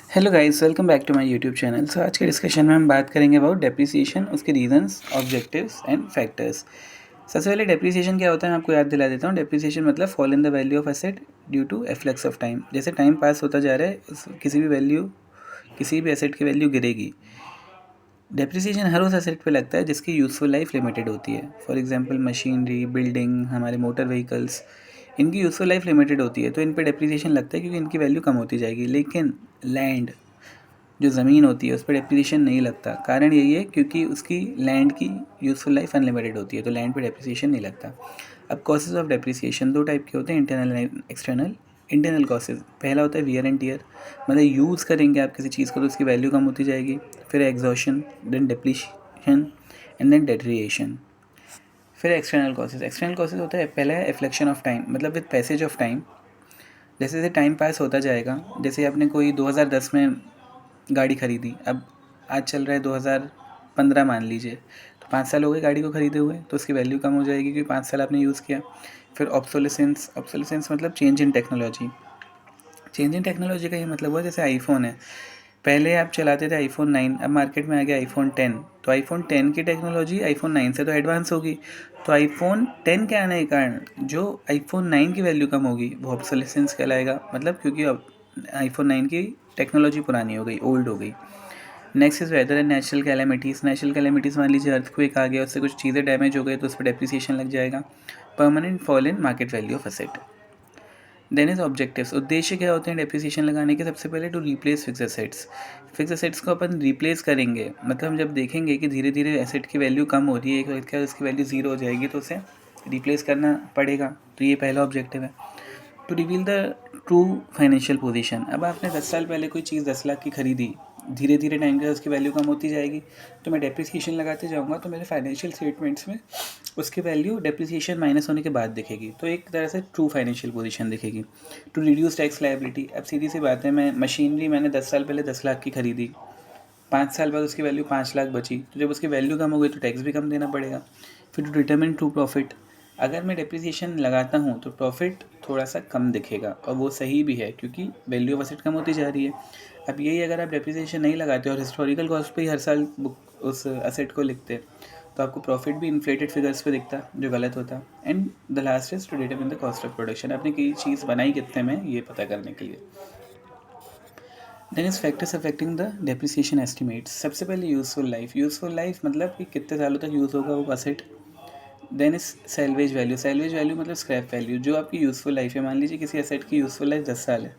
Hello guys, welcome back to my YouTube channel. So आज के discussion में हम बात करेंगे अबाउट डेप्रिसिएशन, उसके रीजंस, ऑब्जेक्टिव्स एंड फैक्टर्स। सबसे पहले डेप्रिसिएशन क्या होता है मैं आपको याद दिला देता हूँ। डेप्रिसिएशन मतलब fall in the value of asset due to efflux of time. जैसे टाइम पास होता जा रहा है किसी भी एसेट की वैल्यू गिरेगी। डेप्रिसिएशन हर उस एसेट पे लगता है जिसकी यूज़फुल लाइफ लिमिटेड होती है। फॉर एग्जांपल मशीनरी, बिल्डिंग, हमारे मोटर व्हीकल्स, इनकी यूज़फुल लाइफ लिमिटेड होती है तो इन पे डेप्रिसिएशन लगता है क्योंकि इनकी वैल्यू कम होती जाएगी। लेकिन लैंड, जो ज़मीन होती है, उस पर डेप्रिसिएशन नहीं लगता। कारण यही है क्योंकि उसकी लैंड की यूज़फुल लाइफ अनलिमिटेड होती है तो लैंड पे डेप्रिसिएशन नहीं लगता। अब कॉसेज ऑफ डेप्रिसिएशन दो टाइप के होते हैं, internal and external. Internal causes पहला होता है वियर एंड टियर, मतलब यूज़ करेंगे आप किसी चीज़ को तो उसकी वैल्यू कम होती जाएगी। फिर exhaustion, then depletion and then deterioration. फिर एक्सटर्नल कॉसेज होता है पहला है एफ्लेक्शन ऑफ टाइम, मतलब विद पैसेज ऑफ टाइम। जैसे जैसे टाइम पास होता जाएगा, जैसे आपने कोई 2010 में गाड़ी खरीदी, अब आज चल रहा है 2015 मान लीजिए, तो 5 साल हो गए गाड़ी को ख़रीदे हुए, तो उसकी वैल्यू कम हो जाएगी क्योंकि 5 साल आपने यूज़ किया। फिर ऑब्सोलेसेंस मतलब change in technology. Change in technology का ये मतलब हुआ जैसे आईफोन है, पहले आप चलाते थे आईफोन 9, अब मार्केट में आ गया आईफोन 10, तो आईफोन 10 की टेक्नोलॉजी आईफोन 9 से तो एडवांस होगी। तो आईफोन 10 के आने के कारण जो आईफोन 9 की वैल्यू कम होगी वो ऑब्सोलेसेंस कहलाएगा, मतलब क्योंकि अब आईफोन 9 की टेक्नोलॉजी पुरानी हो गई, ओल्ड हो गई। Next is weather and natural calamities. Natural calamities मान लीजिए अर्थक्वेक आ गया, उससे कुछ चीज़ें डैमेज हो गई तो उस पर डेप्रिसिएशन लग जाएगा। Permanent fall in market value of asset. Then is objectives. उद्देश्य क्या होते हैं डेप्रिसिएशन लगाने के? सबसे पहले to replace fix assets. Fix assets को अपन रिप्लेस करेंगे, मतलब हम जब देखेंगे कि धीरे धीरे एसेट की वैल्यू कम हो रही है, एक वक्त क्या उसकी वैल्यू ज़ीरो हो जाएगी तो उसे रिप्लेस करना पड़ेगा, तो ये पहला ऑब्जेक्टिव है। To reveal the true financial position. अब आपने 10 साल पहले कोई चीज़ 10 लाख की खरीदी, धीरे धीरे टाइम के साथ उसकी वैल्यू कम होती जाएगी, तो मैं डेप्रिसिएशन लगाते जाऊँगा तो मेरे फाइनेंशियल स्टेटमेंट्स में उसकी वैल्यू डेप्रिसिएशन माइनस होने के बाद दिखेगी, तो एक तरह से ट्रू फाइनेंशियल पोजीशन दिखेगी। To reduce tax liability. अब सीधी सी बात है, मैं मशीनरी मैंने 10 साल पहले 10 लाख की खरीदी, 5 साल बाद उसकी वैल्यू 5 लाख बची, तो जब उसकी वैल्यू कम हो गई तो टैक्स भी कम देना पड़ेगा। फिर टू डिटरमिन ट्रू प्रॉफिट। अगर मैं डेप्रिसिएशन लगाता हूँ तो प्रॉफिट थोड़ा सा कम दिखेगा, और वो सही भी है क्योंकि वैल्यू ऑफ एसेट कम होती जा रही है। अब यही अगर आप डेप्रिसिएशन नहीं लगाते और हिस्टोरिकल कॉस्ट पे ही हर साल बुक उस एसेट को लिखते तो आपको प्रॉफिट भी इन्फ्लेटेड फिगर्स पे दिखता, जो गलत होता। And the last is to determine the cost of production. आपने कोई चीज़ बनाई कितने में, ये पता करने के लिए। Then is factors affecting the depreciation estimates. सबसे पहले यूज़फुल लाइफ मतलब कि कितने सालों तक यूज़ होगा वो एसेट। देन इज सैल्वेज वैल्यू मतलब स्क्रैप वैल्यू, जो आपकी यूज़फुल लाइफ है। मान लीजिए किसी एसेट की यूज़फुल लाइफ 10 साल है,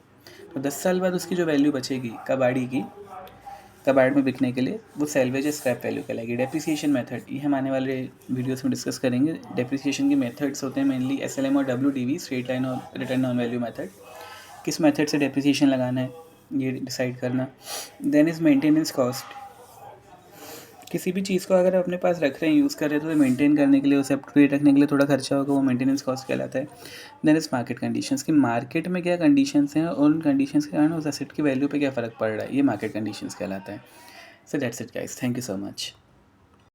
तो 10 साल बाद उसकी जो वैल्यू बचेगी कबाड़ी की, कबाड़ में बिकने के लिए, वो सैल्वेज या स्क्रैप वैल्यू कहलाएगी। डेप्रिसिएशन मेथड, ये हम आने वाले वीडियोस में डिस्कस करेंगे। डेप्रिसिएशन के मेथड्स होते हैं मेनली एसएलएम और डब्ल्यूडीवी, स्ट्रेट लाइन और रिटर्न ऑन वैल्यू मेथड। किस मेथड से डेप्रिसिएशन लगाना है ये डिसाइड करना। Then is maintenance cost. किसी भी चीज़ को अगर आप अपने पास रख रहे हैं, यूज़ कर रहे हैं, तो मेंटेन करने के लिए, उसे अप टू डेट रखने के लिए थोड़ा खर्चा होगा, वो मेंटेनेंस कॉस्ट कहलाता है। देन इज़ मार्केट कंडीशंस, कि मार्केट में क्या कंडीशंस हैं और उन कंडीशंस के कारण उस एसेट की वैल्यू पे क्या फ़र्क पड़ रहा है, ये मार्केट कंडीशंस कहलाता है। So that's it guys, thank you so much.